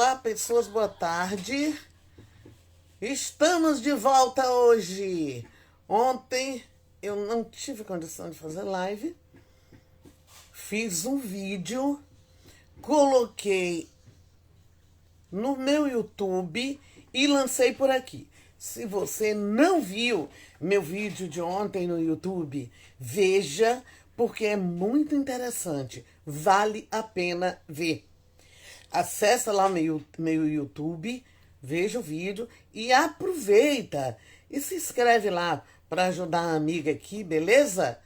Olá, pessoas, boa tarde. Estamos de volta hoje. Ontem eu não tive condição de fazer live. Fiz um vídeo, coloquei no meu YouTube e lancei por aqui. Se você não viu meu vídeo de ontem no YouTube, veja, porque é muito interessante. Vale a pena ver. Acesse lá meu YouTube, veja o vídeo e aproveita e se inscreve lá para ajudar a amiga aqui, beleza?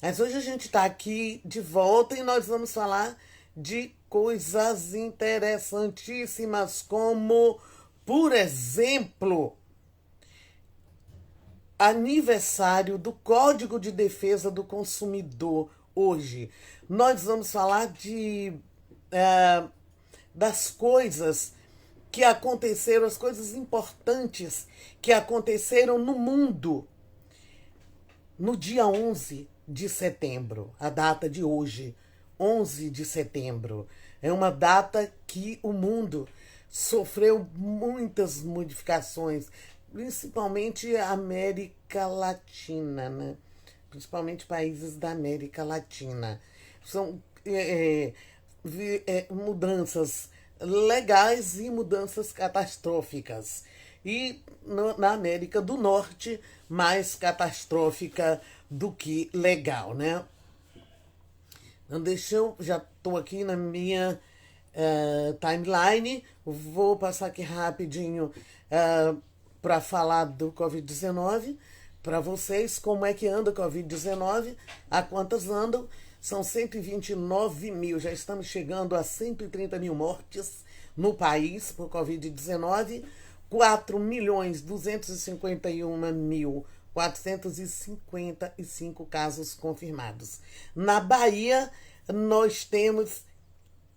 Mas hoje a gente está aqui de volta e nós vamos falar de coisas interessantíssimas, como, por exemplo, aniversário do Código de Defesa do Consumidor hoje. Nós vamos falar das coisas que aconteceram, as coisas importantes que aconteceram no mundo no dia 11 de setembro, a data de hoje, 11 de setembro. É uma data que o mundo sofreu muitas modificações, principalmente a América Latina, né? Principalmente países da América Latina. São mudanças legais e mudanças catastróficas. E na América do Norte, mais catastrófica do que legal, né? Então, já estou aqui na minha timeline, vou passar aqui rapidinho para falar do Covid-19 para vocês, como é que anda o Covid-19, a quantas andam. São 129 mil, já estamos chegando a 130 mil mortes no país por Covid-19, 4.251.455 casos confirmados. Na Bahia, nós temos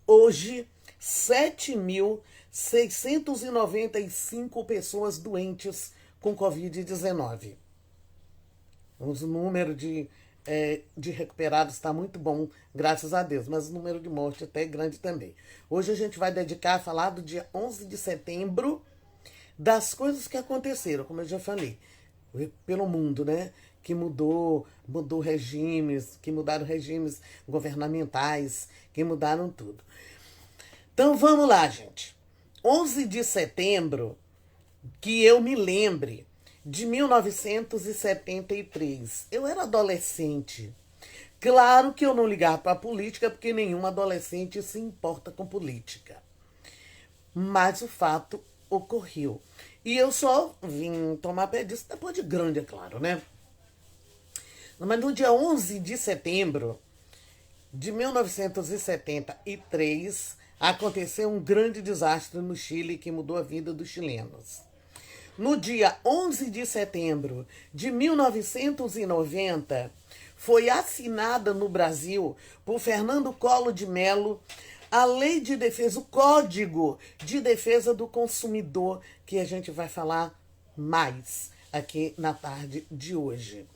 hoje 7.695 pessoas doentes com Covid-19. O número de recuperados está muito bom, graças a Deus, mas o número de mortes até é grande também. Hoje a gente vai dedicar a falar do dia 11 de setembro, das coisas que aconteceram, como eu já falei, pelo mundo, né? Que mudou regimes, que mudaram regimes governamentais, que mudaram tudo. Então vamos lá, gente. 11 de setembro, que eu me lembre, de 1973. Eu era adolescente. Claro que eu não ligava para a política, porque nenhum adolescente se importa com política. Mas o fato ocorreu. E eu só vim tomar pé disso depois de grande, é claro, né? Mas no dia 11 de setembro de 1973, aconteceu um grande desastre no Chile que mudou a vida dos chilenos. No dia 11 de setembro de 1990, foi assinada no Brasil por Fernando Collor de Mello a Lei de Defesa, o Código de Defesa do Consumidor, que a gente vai falar mais aqui na tarde de hoje.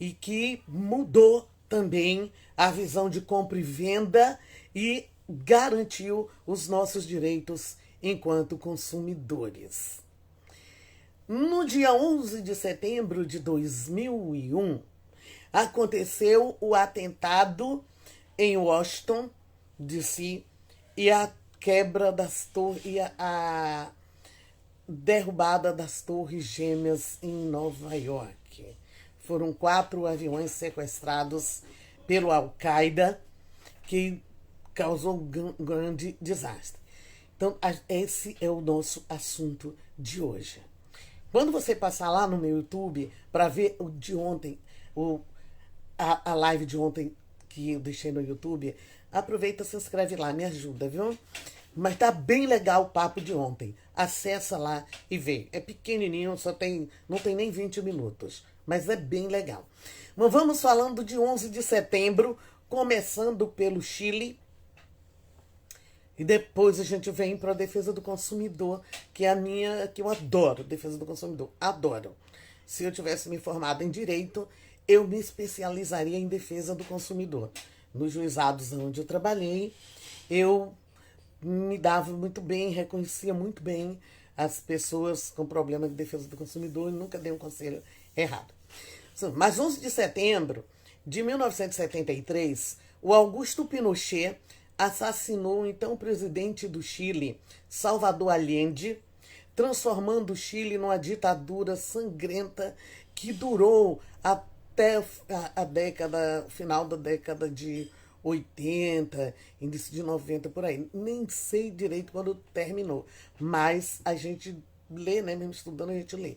E que mudou também a visão de compra e venda e garantiu os nossos direitos enquanto consumidores. No dia 11 de setembro de 2001, aconteceu o atentado em Washington, D.C., e a quebra das torres, e a derrubada das Torres Gêmeas em Nova York. Foram 4 aviões sequestrados pelo Al-Qaeda, que causou um grande desastre. Então, esse é o nosso assunto de hoje. Quando você passar lá no meu YouTube para ver o de ontem, a live de ontem que eu deixei no YouTube, aproveita e se inscreve lá, me ajuda, viu? Mas tá bem legal o papo de ontem. Acessa lá e vê. É pequenininho, não tem nem 20 minutos, mas é bem legal. Mas vamos falando de 11 de setembro, começando pelo Chile. E depois a gente vem para a defesa do consumidor, que é que eu adoro, defesa do consumidor, adoro. Se eu tivesse me formado em direito, eu me especializaria em defesa do consumidor. Nos juizados onde eu trabalhei, eu me dava muito bem, reconhecia muito bem as pessoas com problema de defesa do consumidor e nunca dei um conselho errado. Mas 11 de setembro de 1973, o Augusto Pinochet assassinou o então presidente do Chile, Salvador Allende, transformando o Chile numa ditadura sangrenta que durou até o final da década de 80, início de 90, por aí. Nem sei direito quando terminou, mas a gente lê, né? Mesmo estudando, a gente lê.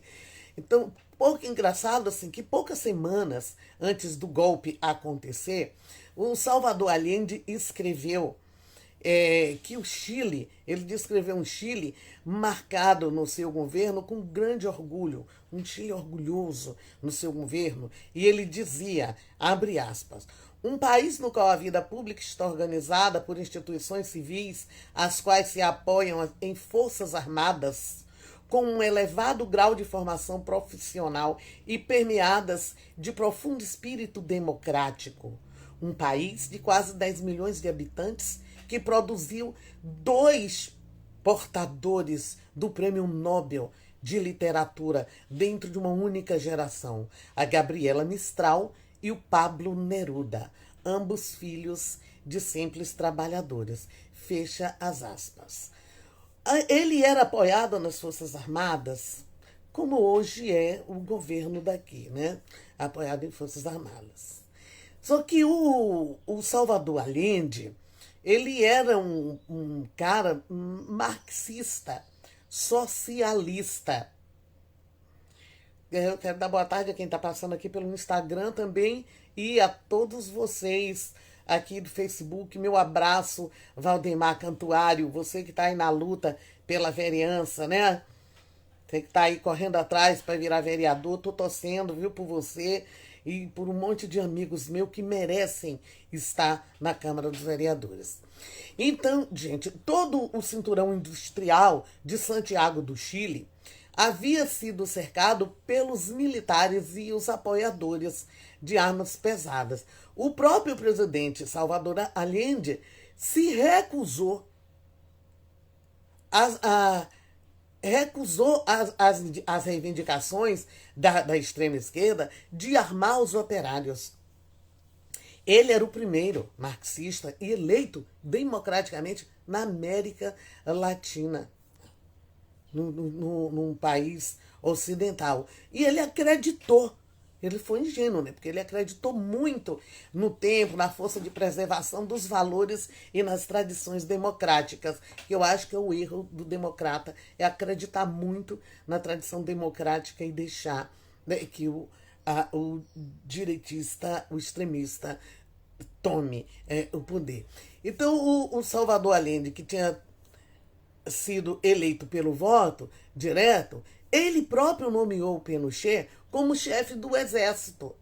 Então, pouco engraçado assim, que poucas semanas antes do golpe acontecer, o Salvador Allende escreveu que o Chile, ele descreveu um Chile marcado no seu governo com grande orgulho, um Chile orgulhoso no seu governo, e ele dizia, abre aspas, um país no qual a vida pública está organizada por instituições civis, as quais se apoiam em forças armadas, com um elevado grau de formação profissional e permeadas de profundo espírito democrático. Um país de quase 10 milhões de habitantes que produziu 2 portadores do Prêmio Nobel de Literatura dentro de uma única geração, a Gabriela Mistral e o Pablo Neruda, ambos filhos de simples trabalhadores. Fecha as aspas. Ele era apoiado nas Forças Armadas, como hoje é o governo daqui, né? Apoiado em Forças Armadas. Só que o Salvador Allende, ele era um cara marxista, socialista. Eu quero dar boa tarde a quem está passando aqui pelo Instagram também e a todos vocês aqui do Facebook. Meu abraço, Valdemar Cantuário, você que está aí na luta pela vereança, né? Você que está aí correndo atrás para virar vereador, tô torcendo, viu, por você e por um monte de amigos meus que merecem estar na Câmara dos Vereadores. Então, gente, todo o cinturão industrial de Santiago do Chile havia sido cercado pelos militares e os apoiadores de armas pesadas. O próprio presidente Salvador Allende se recusou as reivindicações da extrema esquerda de armar os operários. Ele era o primeiro marxista e eleito democraticamente na América Latina, num país ocidental. E ele acreditou, ele foi ingênuo, né? Porque ele acreditou muito no tempo, na força de preservação dos valores e nas tradições democráticas. Que eu acho que é o erro do democrata, é acreditar muito na tradição democrática e deixar, né, que o direitista, o extremista, tome o poder. Então, o Salvador Allende, que tinha sido eleito pelo voto direto, ele próprio nomeou o Pinochet como chefe do exército.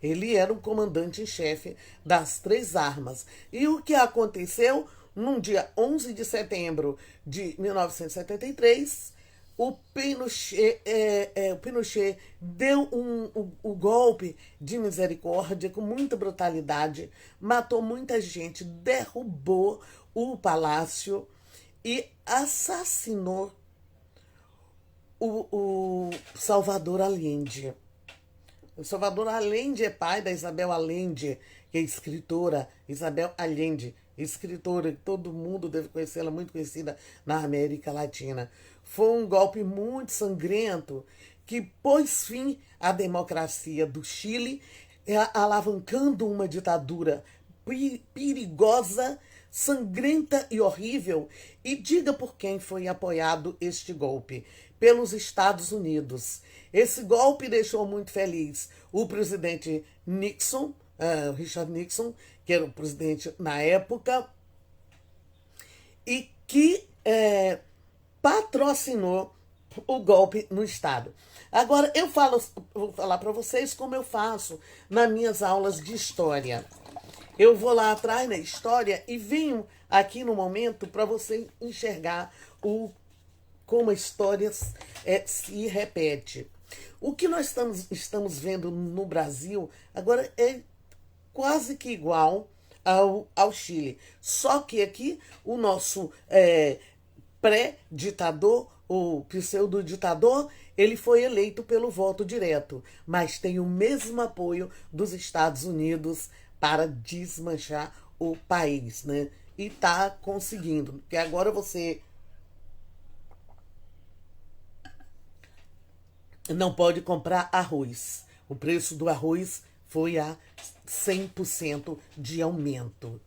Ele era o comandante em chefe das 3 armas. E o que aconteceu no dia 11 de setembro de 1973, o Pinochet deu o golpe de misericórdia com muita brutalidade, matou muita gente, derrubou o palácio e assassinou o Salvador Allende. O Salvador Allende é pai da Isabel Allende, que é escritora. Isabel Allende, escritora, que todo mundo deve conhecê-la, muito conhecida na América Latina. Foi um golpe muito sangrento que pôs fim à democracia do Chile, alavancando uma ditadura perigosa, sangrenta e horrível. E diga por quem foi apoiado este golpe: pelos Estados Unidos. Esse golpe deixou muito feliz o presidente Nixon, Richard Nixon, que era o presidente na época, e que patrocinou o golpe no Estado. Agora, vou falar para vocês como eu faço nas minhas aulas de história. Eu vou lá atrás na história e venho aqui no momento para você enxergar como a história se repete. O que nós estamos vendo no Brasil agora é quase que igual ao Chile. Só que aqui o nosso pré-ditador, o pseudo-ditador, ele foi eleito pelo voto direto, mas tem o mesmo apoio dos Estados Unidos para desmanchar o país, né? E tá conseguindo, porque agora você não pode comprar arroz. O preço do arroz foi a 100% de aumento.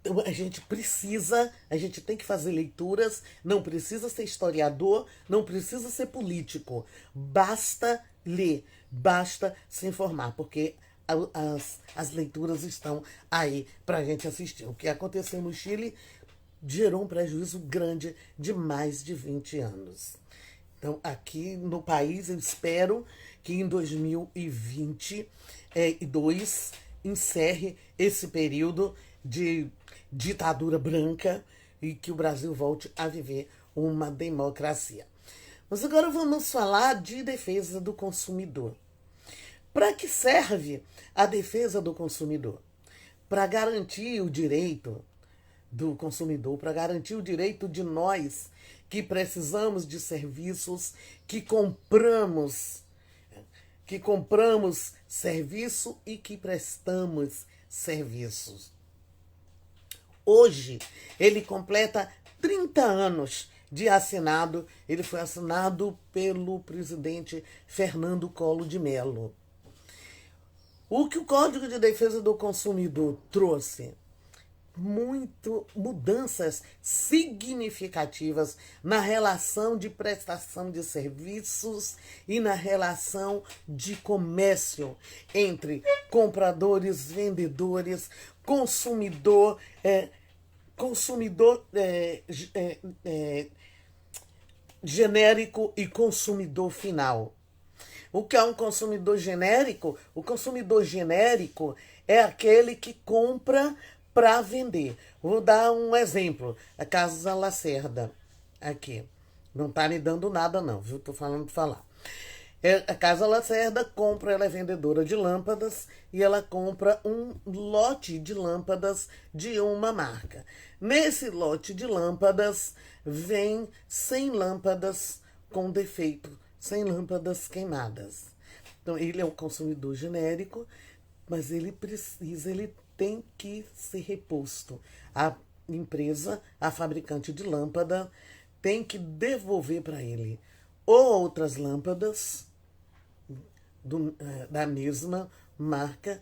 Então, a gente tem que fazer leituras, não precisa ser historiador, não precisa ser político. Basta ler, basta se informar, porque as leituras estão aí para a gente assistir. O que aconteceu no Chile gerou um prejuízo grande de mais de 20 anos. Então, aqui no país, eu espero que em 2022 encerre esse período de ditadura branca e que o Brasil volte a viver uma democracia. Mas agora vamos falar de defesa do consumidor. Para que serve a defesa do consumidor? Para garantir o direito do consumidor, para garantir o direito de nós que precisamos de serviços, que compramos serviço e que prestamos serviços. Hoje, ele completa 30 anos de assinado. Ele foi assinado pelo presidente Fernando Collor de Mello. O que o Código de Defesa do Consumidor trouxe? Mudanças significativas na relação de prestação de serviços e na relação de comércio entre compradores, vendedores, consumidor genérico e consumidor final. O que é um consumidor genérico? O consumidor genérico é aquele que compra para vender. Vou dar um exemplo. A Casa Lacerda, aqui. Não está me dando nada não, viu? Estou falando de falar. A Casa Lacerda ela é vendedora de lâmpadas e ela compra um lote de lâmpadas de uma marca. Nesse lote de lâmpadas vem 100 lâmpadas com defeito, 100 lâmpadas queimadas. Então ele é um consumidor genérico, mas ele tem que ser reposto. A empresa, a fabricante de lâmpada, tem que devolver para ele ou outras lâmpadas da mesma marca,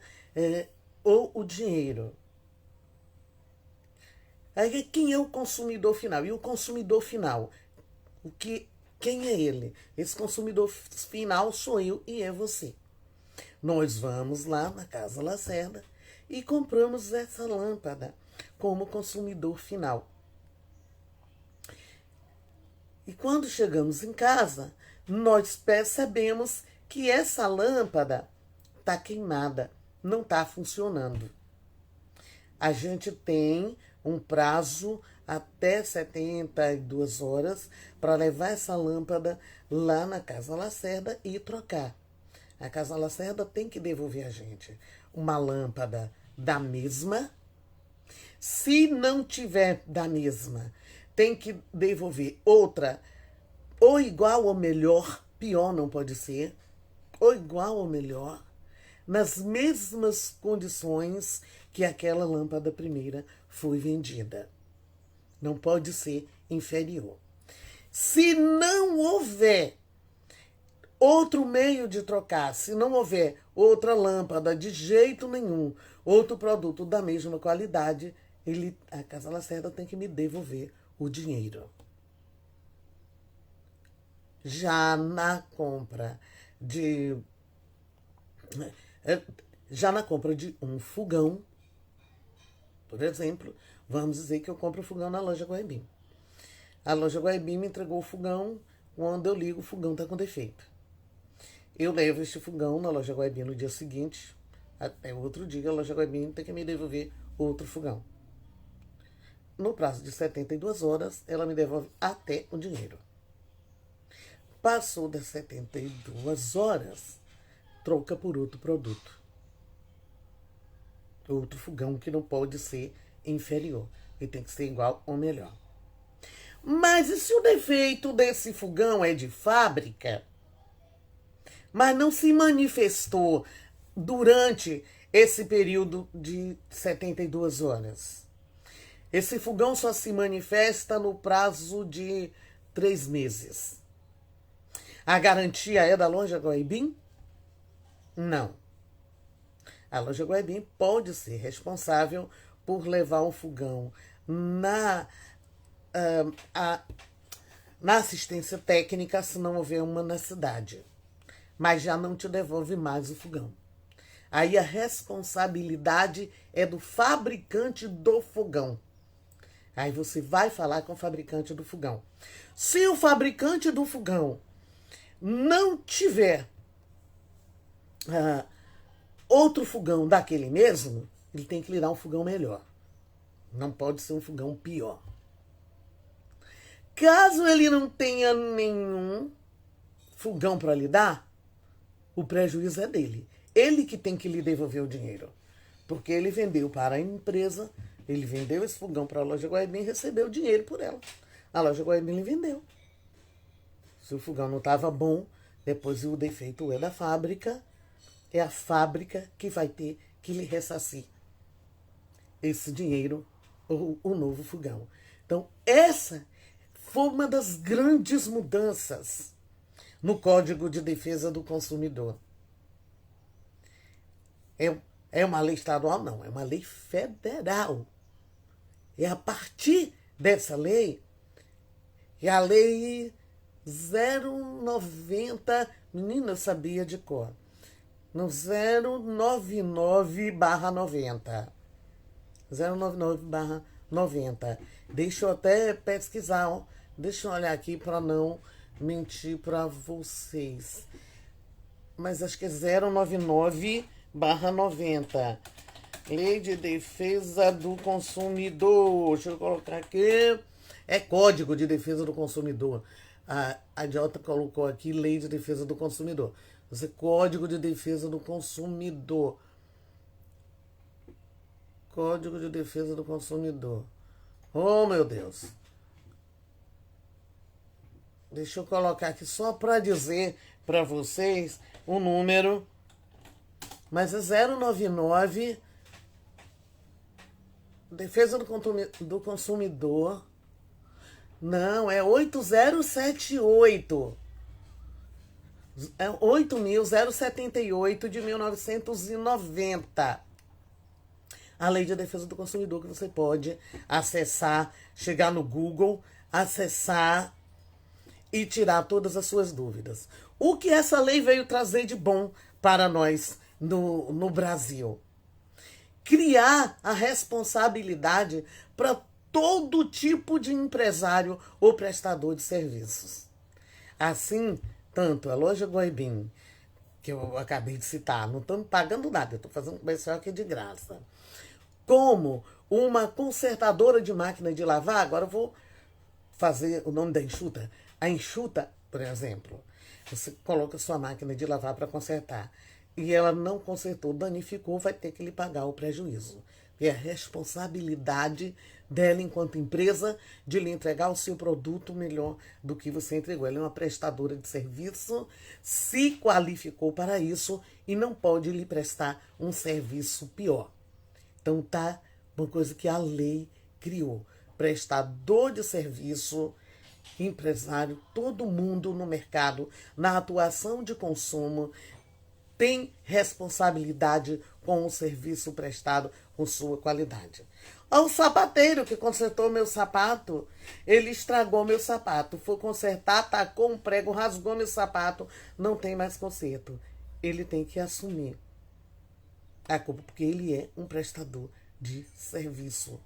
ou o dinheiro. Aí quem é o consumidor final? E o consumidor final? Quem é ele? Esse consumidor final sou eu e é você. Nós vamos lá na Casa Lacerda e compramos essa lâmpada como consumidor final. E quando chegamos em casa, nós percebemos que essa lâmpada está queimada, não está funcionando. A gente tem um prazo até 72 horas para levar essa lâmpada lá na Casa Lacerda e trocar. A Casa Lacerda tem que devolver a gente uma lâmpada da mesma. Se não tiver da mesma, tem que devolver outra ou igual ou melhor, pior não pode ser, ou igual ou melhor, nas mesmas condições que aquela lâmpada primeira foi vendida. Não pode ser inferior. Se não houver outro meio de trocar, se não houver outra lâmpada de jeito nenhum, outro produto da mesma qualidade, a Casa Lacerda tem que me devolver o dinheiro. Já na compra de um fogão, por exemplo, vamos dizer que eu compro o fogão na loja Guaibim. A loja Guaibim me entregou o fogão, quando eu ligo o fogão está com defeito. Eu levo este fogão na loja Guaibim no dia seguinte, até outro dia a loja Guaibim tem que me devolver outro fogão. No prazo de 72 horas, ela me devolve até o dinheiro. Passou das 72 horas, troca por outro produto. Outro fogão que não pode ser inferior. Ele tem que ser igual ou melhor. Mas e se o defeito desse fogão é de fábrica, mas não se manifestou durante esse período de 72 horas? Esse fogão só se manifesta no prazo de 3 meses. A garantia é da loja Guaibim? Não. A loja Guaibim pode ser responsável por levar o fogão na assistência técnica se não houver uma na cidade. Mas já não te devolve mais o fogão. Aí a responsabilidade é do fabricante do fogão. Aí você vai falar com o fabricante do fogão. Se o fabricante do fogão não tiver outro fogão daquele mesmo, ele tem que lhe dar um fogão melhor. Não pode ser um fogão pior. Caso ele não tenha nenhum fogão para lhe dar, o prejuízo é dele. Ele que tem que lhe devolver o dinheiro. Porque ele vendeu para a empresa, ele vendeu esse fogão para a loja Guaibim e recebeu dinheiro por ela. A loja Guaibim lhe vendeu. Se o fogão não estava bom, depois o defeito é da fábrica, é a fábrica que vai ter que lhe ressarcir esse dinheiro ou o novo fogão. Então, essa foi uma das grandes mudanças no Código de Defesa do Consumidor. É uma lei estadual? Não, é uma lei federal. E a partir dessa lei, é a lei 090, menina, eu sabia de cor, no 099/90. 099/90. Deixa eu até pesquisar, ó. Deixa eu olhar aqui para não mentir para vocês. Mas acho que é 099/90. Lei de Defesa do Consumidor. Deixa eu colocar aqui. É Código de Defesa do Consumidor. A idiota colocou aqui Lei de Defesa do Consumidor. Você, Código de Defesa do Consumidor. Código de Defesa do Consumidor. Oh, meu Deus. Deixa eu colocar aqui só para dizer para vocês o número. Mas é 099. Defesa do Consumidor. Não, é 8078. É 8.078 de 1990. A Lei de Defesa do Consumidor, que você pode acessar, chegar no Google, acessar e tirar todas as suas dúvidas. O que essa lei veio trazer de bom para nós no Brasil? Criar a responsabilidade para todo tipo de empresário ou prestador de serviços. Assim, tanto a loja Guaibim, que eu acabei de citar, não estou pagando nada, eu estou fazendo comercial aqui de graça, como uma consertadora de máquina de lavar. Agora eu vou fazer o nome da enxuta. A enxuta, por exemplo, você coloca sua máquina de lavar para consertar e ela não consertou, danificou, vai ter que lhe pagar o prejuízo. É a responsabilidade dela, enquanto empresa, de lhe entregar o seu produto melhor do que você entregou. Ela é uma prestadora de serviço, se qualificou para isso e não pode lhe prestar um serviço pior. Então tá uma coisa que a lei criou. Prestador de serviço, empresário, todo mundo no mercado, na atuação de consumo, tem responsabilidade com o serviço prestado, com sua qualidade. O sapateiro que consertou meu sapato, ele estragou meu sapato, foi consertar, tacou um prego, rasgou meu sapato, não tem mais conserto. Ele tem que assumir a culpa, porque ele é um prestador de serviço.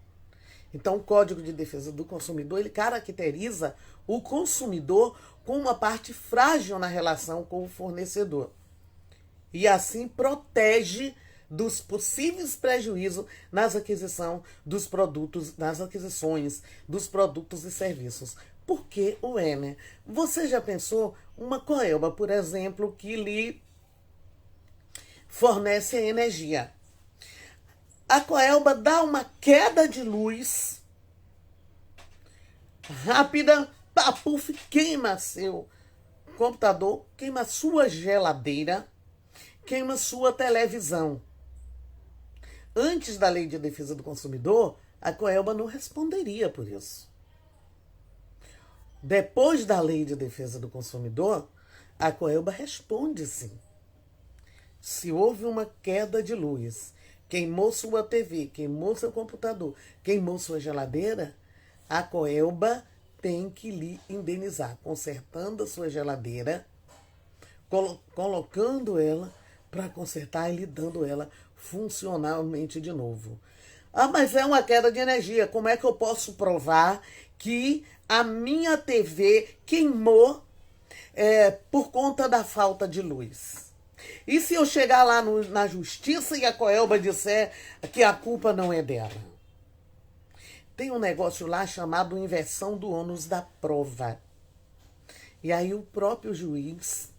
Então, o Código de Defesa do Consumidor, ele caracteriza o consumidor como uma parte frágil na relação com o fornecedor. E assim protege dos possíveis prejuízos nas aquisições dos produtos, nas aquisições dos produtos e serviços. Por que o né? Você já pensou uma Coelba, por exemplo, que lhe fornece a energia? a Coelba dá uma queda de luz rápida, papuf, queima seu computador, queima sua geladeira, queima sua televisão. Antes da Lei de Defesa do Consumidor, a Coelba não responderia por isso. Depois da Lei de Defesa do Consumidor, a Coelba responde sim. Se houve uma queda de luz, queimou sua TV, queimou seu computador, queimou sua geladeira, a Coelba tem que lhe indenizar, consertando a sua geladeira, colocando ela para consertar e lhe dando ela funcionalmente de novo. Ah, mas é uma queda de energia. Como é que eu posso provar que a minha TV queimou por conta da falta de luz? E se eu chegar lá na justiça e a Coelba disser que a culpa não é dela? Tem um negócio lá chamado inversão do ônus da prova. E aí o próprio juiz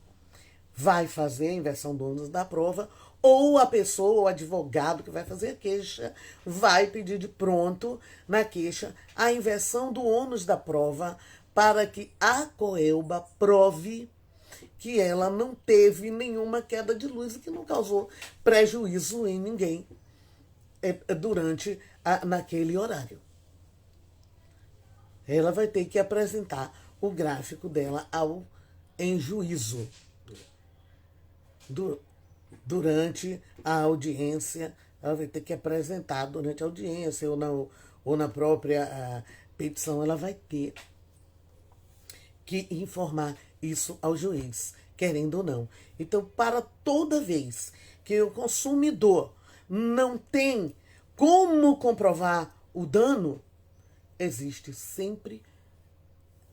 vai fazer a inversão do ônus da prova, ou a pessoa, o advogado que vai fazer a queixa, vai pedir de pronto na queixa a inversão do ônus da prova para que a Coelba prove que ela não teve nenhuma queda de luz e que não causou prejuízo em ninguém naquele horário. Ela vai ter que apresentar o gráfico dela em juízo. Durante a audiência, ela vai ter que apresentar durante a audiência ou na própria petição, ela vai ter que informar isso ao juiz, querendo ou não. Então, para toda vez que o consumidor não tem como comprovar o dano, existe sempre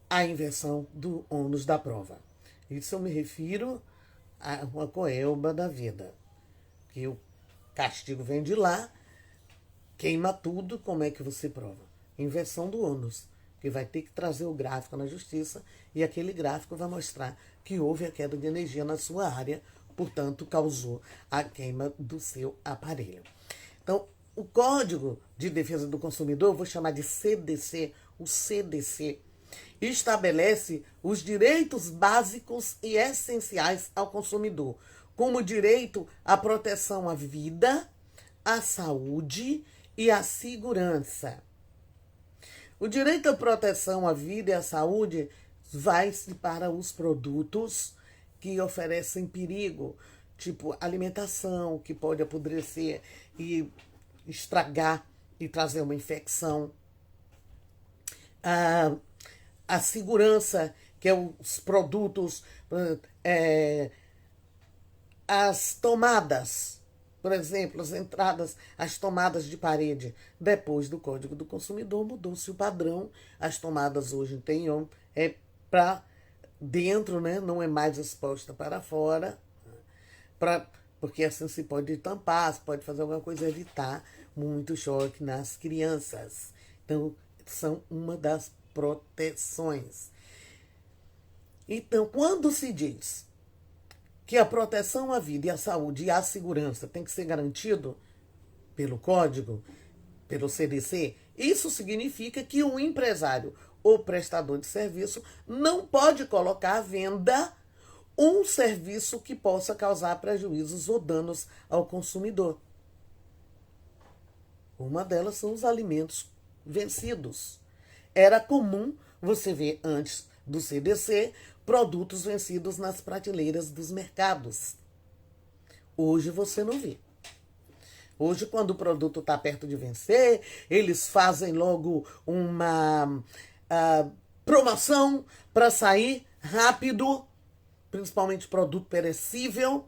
a inversão do ônus da prova. Isso eu me refiro a uma Coelba da vida. Que o castigo vem de lá, queima tudo, como é que você prova? Inversão do ônus, que vai ter que trazer o gráfico na justiça e aquele gráfico vai mostrar que houve a queda de energia na sua área, portanto, causou a queima do seu aparelho. Então, o Código de Defesa do Consumidor, vou chamar de CDC, o CDC, estabelece os direitos básicos e essenciais ao consumidor, como o direito à proteção à vida, à saúde e à segurança. O direito à proteção à vida e à saúde vai-se para os produtos que oferecem perigo, tipo alimentação, que pode apodrecer e estragar e trazer uma infecção. A segurança, que é os produtos, as tomadas, por exemplo, as tomadas de parede. Depois do Código do Consumidor mudou-se o padrão. As tomadas hoje para dentro, né? Não é mais exposta para fora, porque assim se pode tampar, se pode fazer alguma coisa, evitar muito choque nas crianças. Então, são uma das proteções. Então, quando se diz que a proteção à vida e à saúde e à segurança tem que ser garantido pelo Código, pelo CDC, isso significa que o empresário ou prestador de serviço não pode colocar à venda um serviço que possa causar prejuízos ou danos ao consumidor. Uma delas são os alimentos vencidos. Era comum você ver antes do CDC produtos vencidos nas prateleiras dos mercados. Hoje você não vê. Hoje, quando o produto está perto de vencer, eles fazem logo uma promoção para sair rápido, principalmente produto perecível,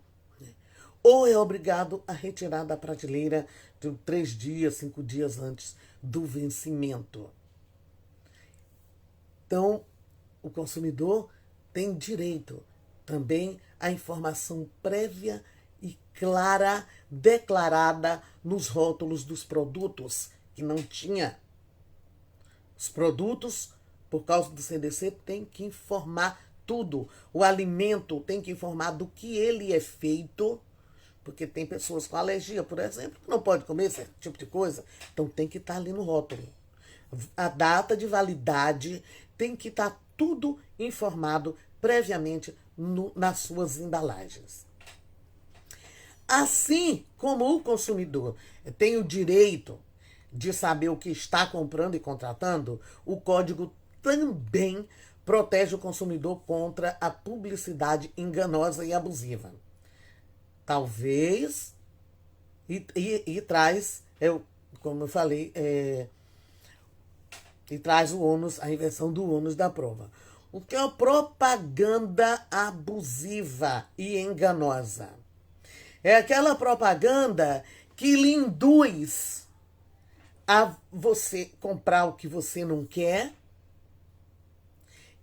ou é obrigado a retirar da prateleira de 3 dias, 5 dias antes do vencimento. Então, o consumidor tem direito também à informação prévia e clara, declarada nos rótulos dos produtos, que não tinha. Os produtos, por causa do CDC, tem que informar tudo. O alimento tem que informar do que ele é feito, Porque tem pessoas com alergia, por exemplo, que não pode comer esse tipo de coisa. Então tem que estar ali no rótulo. A data de validade tem que estar tudo informado previamente nas suas embalagens. Assim como o consumidor tem o direito de saber o que está comprando e contratando, o código também protege o consumidor contra a publicidade enganosa e abusiva. Talvez, e traz, como eu falei, e traz o ônus, a inversão do ônus da prova. O que é a propaganda abusiva e enganosa? É aquela propaganda que lhe induz a você comprar o que você não quer,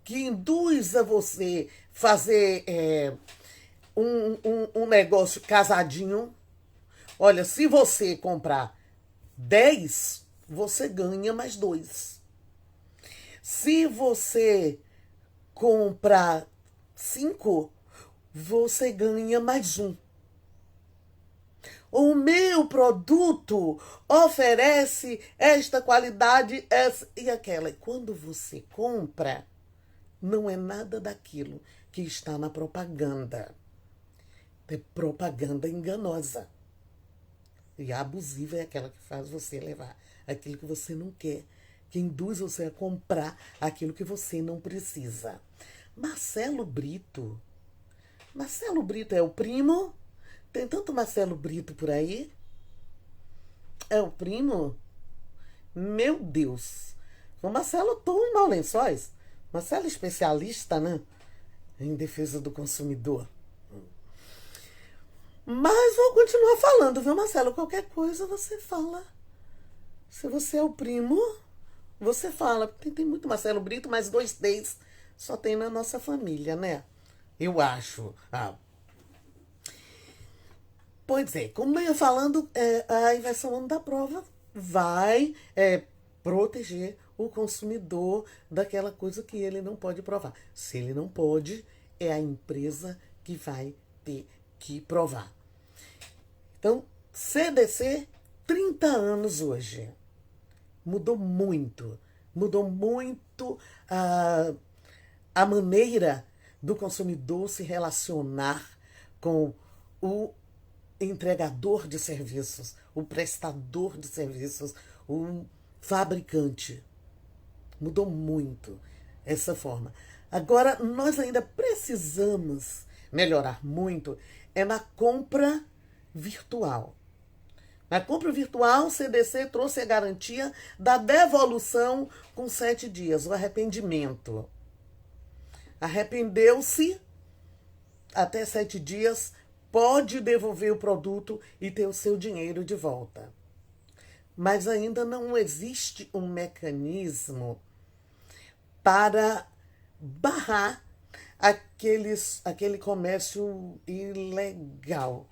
que induz a você fazer um negócio casadinho. Olha, se você comprar 10, você ganha mais 2. Se você comprar 5, você ganha mais 1. O meu produto oferece esta qualidade, essa e aquela. E quando você compra, não é nada daquilo que está na propaganda. É propaganda enganosa. E a abusiva é aquela que faz você levar aquilo que você não quer, que induz você a comprar aquilo que você não precisa. Marcelo Brito. Marcelo Brito é o primo? Tem tanto Marcelo Brito por aí? É o primo? Meu Deus! O Marcelo tão em Maus Lençóis. Marcelo é especialista, né? Em defesa do consumidor. Mas vou continuar falando, viu, Marcelo? Qualquer coisa você fala. Se você é o primo, você fala. Tem muito Marcelo Brito, mas 2 T's só tem na nossa família, né? Eu acho. Pois é, como eu ia falando, a inversão da prova vai proteger o consumidor daquela coisa que ele não pode provar. Se ele não pode, é a empresa que vai ter que provar. Então, CDC, 30 anos hoje. Mudou muito. Mudou muito a maneira do consumidor se relacionar com o entregador de serviços, o prestador de serviços, o fabricante. Mudou muito essa forma. Agora, nós ainda precisamos melhorar muito na compra virtual. Na compra virtual, o CDC trouxe a garantia da devolução com 7 dias, o arrependimento. Arrependeu-se, até 7 dias, pode devolver o produto e ter o seu dinheiro de volta. Mas ainda não existe um mecanismo para barrar aquele comércio ilegal.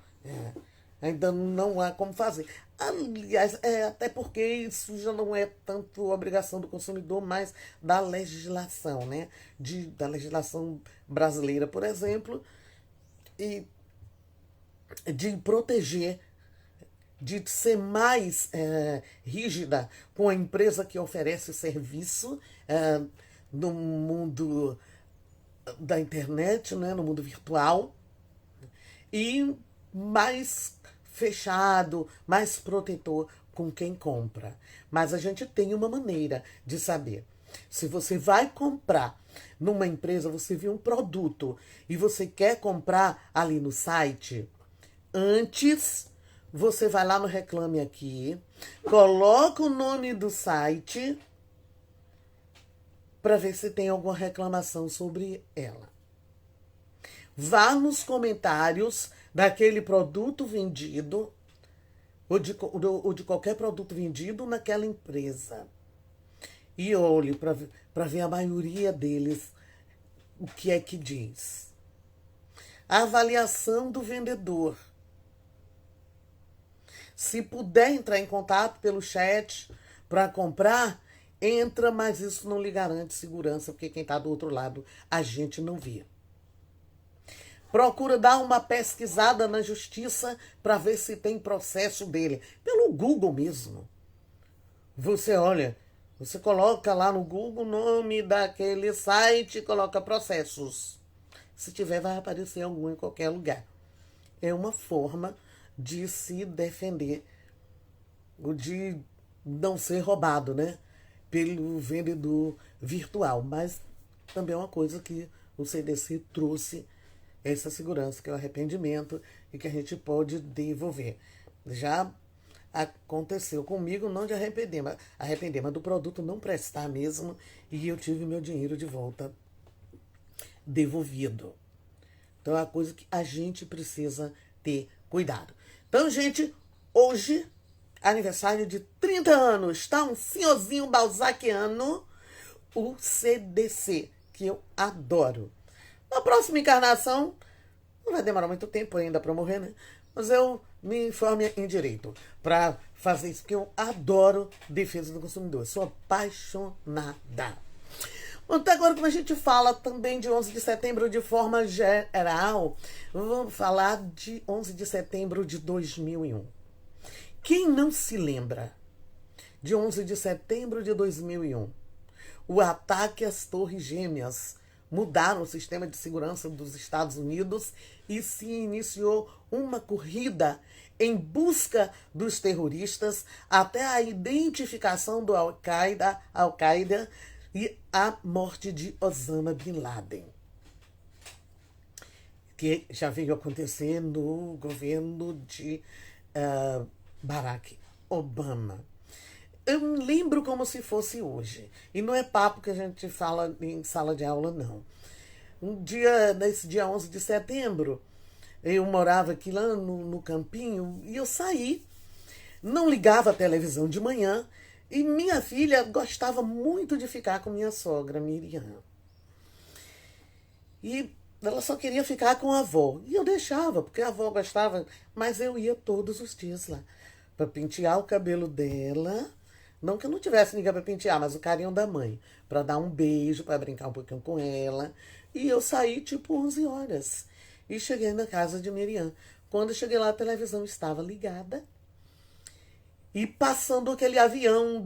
Ainda não há como fazer. Aliás, até porque isso já não é tanto obrigação do consumidor, mas da legislação, né? Da legislação brasileira, por exemplo, e de proteger, de ser mais rígida com a empresa que oferece serviço no mundo da internet, né, no mundo virtual, e mais fechado, mais protetor com quem compra. Mas a gente tem uma maneira de saber. Se você vai comprar numa empresa, você viu um produto e você quer comprar ali no site, antes você vai lá no Reclame Aqui, coloca o nome do site para ver se tem alguma reclamação sobre ela. Vá nos comentários daquele produto vendido ou de qualquer produto vendido naquela empresa e olhe para ver a maioria deles o que é que diz. A avaliação do vendedor. Se puder entrar em contato pelo chat para comprar, entra, mas isso não lhe garante segurança, porque quem está do outro lado a gente não vê. procura dar uma pesquisada na justiça para ver se tem processo dele. Pelo Google mesmo. Você olha, você coloca lá no Google o nome daquele site e coloca processos. Se tiver, vai aparecer algum em qualquer lugar. É uma forma de se defender, de não ser roubado, né? Pelo vendedor virtual. Mas também é uma coisa que o CDC trouxe essa segurança, que é o arrependimento e que a gente pode devolver. Já aconteceu comigo, não de arrepender, mas do produto não prestar mesmo, e eu tive meu dinheiro de volta devolvido. Então é uma coisa que a gente precisa ter cuidado. Então, gente, hoje, aniversário de 30 anos, tá? Um senhorzinho balzaquiano, o CDC, que eu adoro. Na próxima encarnação, não vai demorar muito tempo ainda para morrer, né? Mas eu me informe em direito para fazer isso, porque eu adoro defesa do consumidor. Sou apaixonada. Bom, até agora, quando a gente fala também de 11 de setembro de forma geral, vamos falar de 11 de setembro de 2001. Quem não se lembra de 11 de setembro de 2001? O ataque às Torres Gêmeas mudaram o sistema de segurança dos Estados Unidos e se iniciou uma corrida em busca dos terroristas até a identificação do Al-Qaeda e a morte de Osama Bin Laden, que já veio acontecer no governo de Barack Obama. Eu me lembro como se fosse hoje. E não é papo que a gente fala em sala de aula, não. Nesse dia 11 de setembro, eu morava aqui lá no campinho e eu saí. Não ligava a televisão de manhã e minha filha gostava muito de ficar com minha sogra, Miriam. E ela só queria ficar com a avó. E eu deixava, porque a avó gostava, mas eu ia todos os dias lá para pentear o cabelo dela. Não que eu não tivesse ninguém para pentear, mas o carinho da mãe. Para dar um beijo, para brincar um pouquinho com ela. E eu saí tipo 11 horas. E cheguei na casa de Miriam. Quando eu cheguei lá, a televisão estava ligada. E passando aquele avião,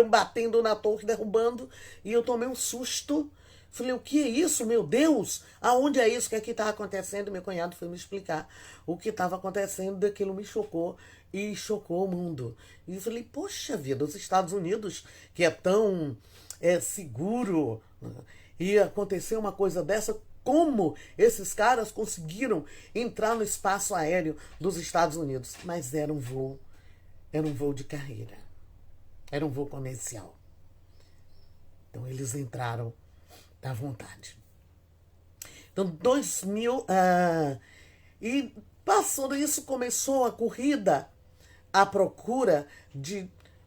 batendo na torre, derrubando. E eu tomei um susto. Falei, o que é isso, meu Deus? Aonde é isso? O que é que está acontecendo? Meu cunhado foi me explicar o que estava acontecendo. Aquilo me chocou e chocou o mundo. E eu falei, poxa vida, os Estados Unidos, que é tão seguro, e aconteceu uma coisa dessa, como esses caras conseguiram entrar no espaço aéreo dos Estados Unidos? Mas era um voo de carreira, era um voo comercial. Então eles entraram à vontade. Então, 2000... e passando isso, começou a corrida à procura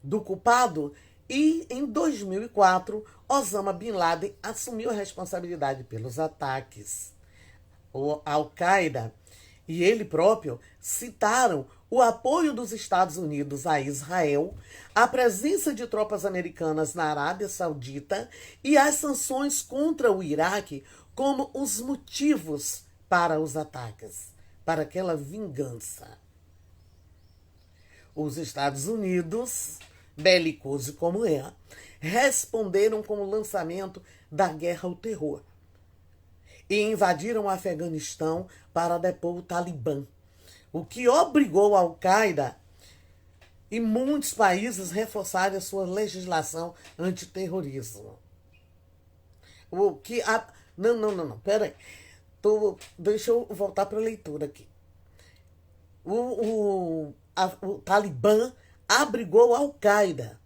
do culpado. E, em 2004, Osama Bin Laden assumiu a responsabilidade pelos ataques. O Al-Qaeda e ele próprio citaram o apoio dos Estados Unidos a Israel, a presença de tropas americanas na Arábia Saudita e as sanções contra o Iraque como os motivos para os ataques, para aquela vingança. Os Estados Unidos, belicoso como é, responderam com o lançamento da guerra ao terror e invadiram o Afeganistão para depor o Talibã, o que obrigou a Al-Qaeda e muitos países a reforçarem a sua legislação antiterrorismo. Não, peraí. Deixa eu voltar para a leitura aqui. O Talibã abrigou a Al-Qaeda.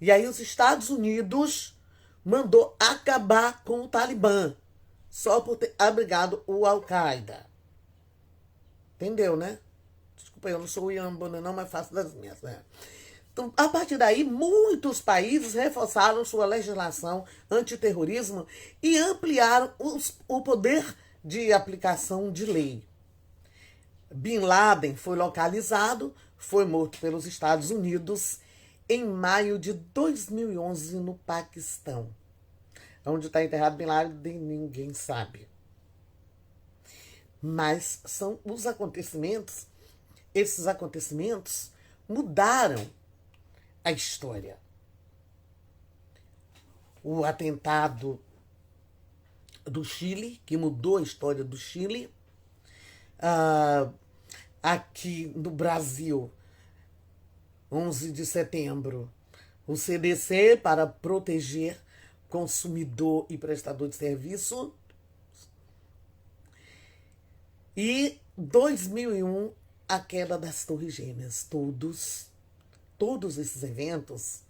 E aí os Estados Unidos mandou acabar com o Talibã, só por ter abrigado o Al-Qaeda. Entendeu, né? Desculpa, eu não sou o Ian Bonner, não, mas faço das minhas, né? Então, a partir daí, muitos países reforçaram sua legislação antiterrorismo e ampliaram o poder de aplicação de lei. Bin Laden foi localizado, foi morto pelos Estados Unidos em maio de 2011 no Paquistão. Onde está enterrado Bin Laden, ninguém sabe. Mas são os acontecimentos, esses acontecimentos mudaram a história. O atentado do Chile, que mudou a história do Chile. Aqui no Brasil, 11 de setembro, o CDC para proteger consumidor e prestador de serviço. E 2001, a queda das Torres Gêmeas. Todos esses eventos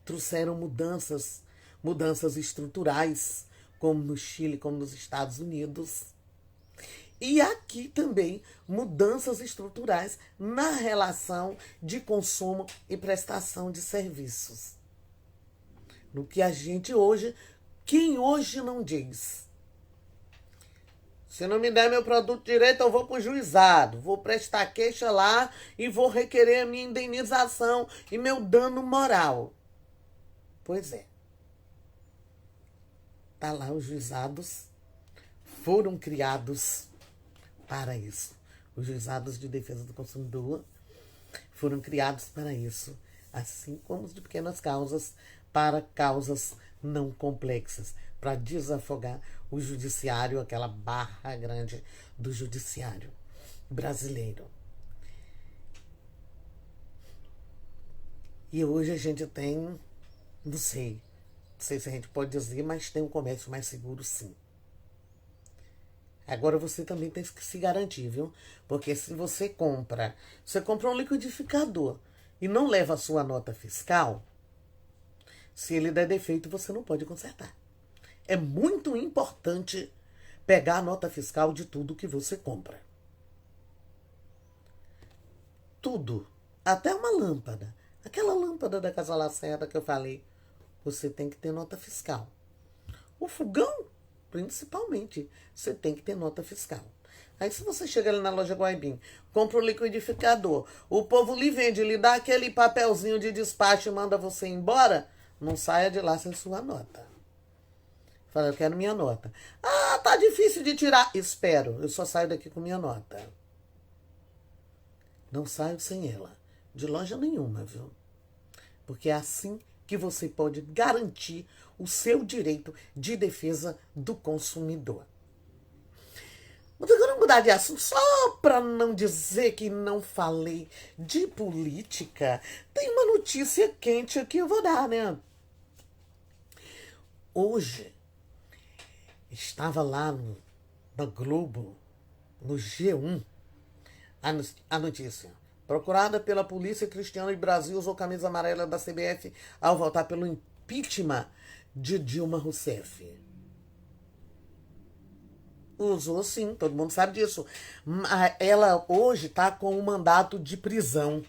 trouxeram mudanças estruturais, como no Chile, como nos Estados Unidos. E aqui também mudanças estruturais na relação de consumo e prestação de serviços. No que a gente hoje, quem hoje não diz? Se não me der meu produto direito, eu vou para o juizado, vou prestar queixa lá e vou requerer a minha indenização e meu dano moral. Pois é. Tá lá, os juizados foram criados para isso. Os juizados de defesa do consumidor foram criados para isso, assim como os de pequenas causas, para causas não complexas, para desafogar o judiciário, aquela barra grande do judiciário brasileiro. E hoje a gente tem, não sei se a gente pode dizer, mas tem um comércio mais seguro, sim. Agora você também tem que se garantir, viu? Porque se você compra um liquidificador e não leva a sua nota fiscal, se ele der defeito, você não pode consertar. É muito importante pegar a nota fiscal de tudo que você compra. Tudo. Até uma lâmpada. Aquela lâmpada da Casa Lacerda que eu falei, você tem que ter nota fiscal. O fogão, principalmente, você tem que ter nota fiscal. Aí se você chega ali na loja Guaibim, compra um liquidificador, o povo lhe vende, lhe dá aquele papelzinho de despacho e manda você embora, não saia de lá sem sua nota. Fala, eu quero minha nota. Ah, tá difícil de tirar. Espero, eu só saio daqui com minha nota. Não saio sem ela. De loja nenhuma, viu? Porque é assim que você pode garantir o seu direito de defesa do consumidor. Agora mudar de assunto, só para não dizer que não falei de política, tem uma notícia quente aqui, eu vou dar, né? Hoje, estava lá na Globo, no G1, a notícia. Procurada pela polícia, Cristiano e Brasil usou camisa amarela da CBF ao votar pelo impeachment de Dilma Rousseff. Usou sim, todo mundo sabe disso. Ela hoje está com um mandato de prisão.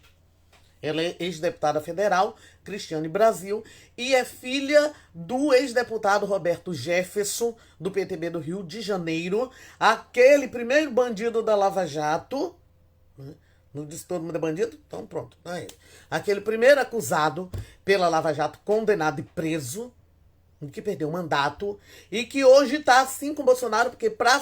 Ela é ex-deputada federal, Cristiane Brasil, e é filha do ex-deputado Roberto Jefferson, do PTB do Rio de Janeiro, aquele primeiro bandido da Lava Jato. Não disse todo mundo é bandido? Então pronto, tá aí. Aquele primeiro acusado pela Lava Jato, condenado e preso, que perdeu o mandato, e que hoje está assim com o Bolsonaro, porque para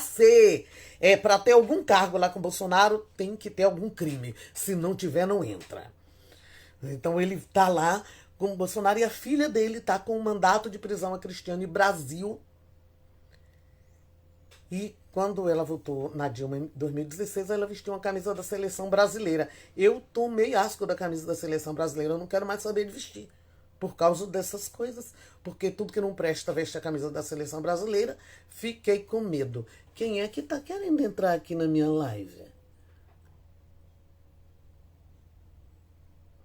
ter algum cargo lá com o Bolsonaro, tem que ter algum crime. Se não tiver, não entra. Então ele está lá com o Bolsonaro e a filha dele está com um mandato de prisão, a Cristiane Brasil. E quando ela votou na Dilma em 2016, ela vestiu uma camisa da seleção brasileira. Eu tomei asco da camisa da seleção brasileira, eu não quero mais saber de vestir. Por causa dessas coisas. Porque tudo que não presta veste a camisa da seleção brasileira. Fiquei com medo. Quem é que tá querendo entrar aqui na minha live?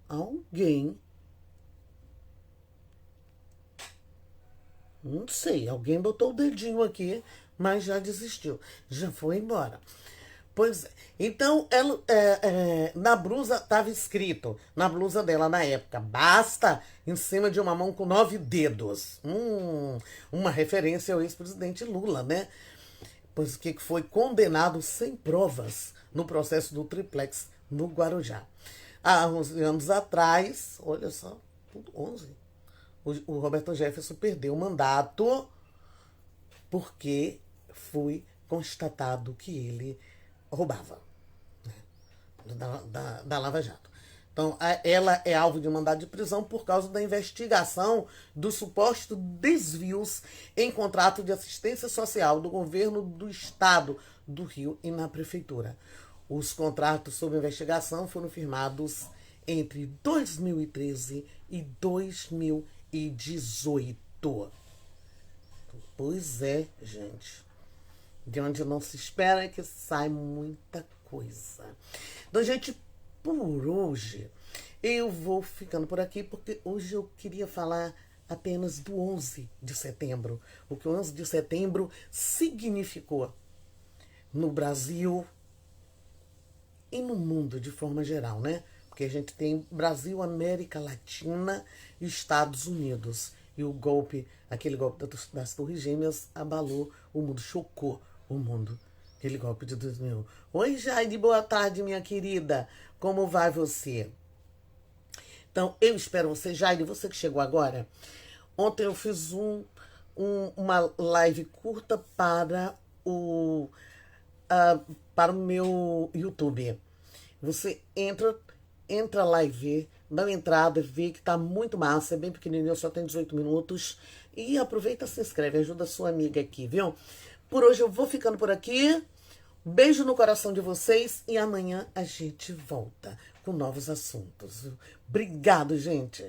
Alguém. Não sei, alguém botou o dedinho aqui, mas já desistiu. Já foi embora. Pois é. Então, ela, na blusa estava escrito, na blusa dela na época, basta, em cima de uma mão com 9 dedos. Uma referência ao ex-presidente Lula, né? Pois que foi condenado sem provas no processo do triplex no Guarujá. Há 11 anos atrás, olha só, 11, o Roberto Jefferson perdeu o mandato porque foi constatado que ele roubava, né, da Lava Jato. Então, ela é alvo de mandado de prisão por causa da investigação dos supostos desvios em contrato de assistência social do governo do estado do Rio e na prefeitura. Os contratos sob investigação foram firmados entre 2013 e 2018. Pois é, gente. De onde não se espera é que sai muita coisa. Então, gente, por hoje eu vou ficando por aqui, porque hoje eu queria falar apenas do 11 de setembro. O que o 11 de setembro significou no Brasil e no mundo de forma geral, né? Porque a gente tem Brasil, América Latina e Estados Unidos. E o golpe, aquele golpe das Torres Gêmeas, abalou o mundo, chocou o mundo. Aquele golpe de 2001. Oi, Jaide, boa tarde, minha querida. Como vai você? Então, eu espero você, Jaide, você que chegou agora. Ontem eu fiz uma live curta para o meu YouTube. Você entra lá e vê, dá uma entrada, vê que tá muito massa, é bem pequenininho, só tem 18 minutos. E aproveita, se inscreve, ajuda a sua amiga aqui, viu? Por hoje eu vou ficando por aqui. Beijo no coração de vocês e amanhã a gente volta com novos assuntos. Obrigado, gente!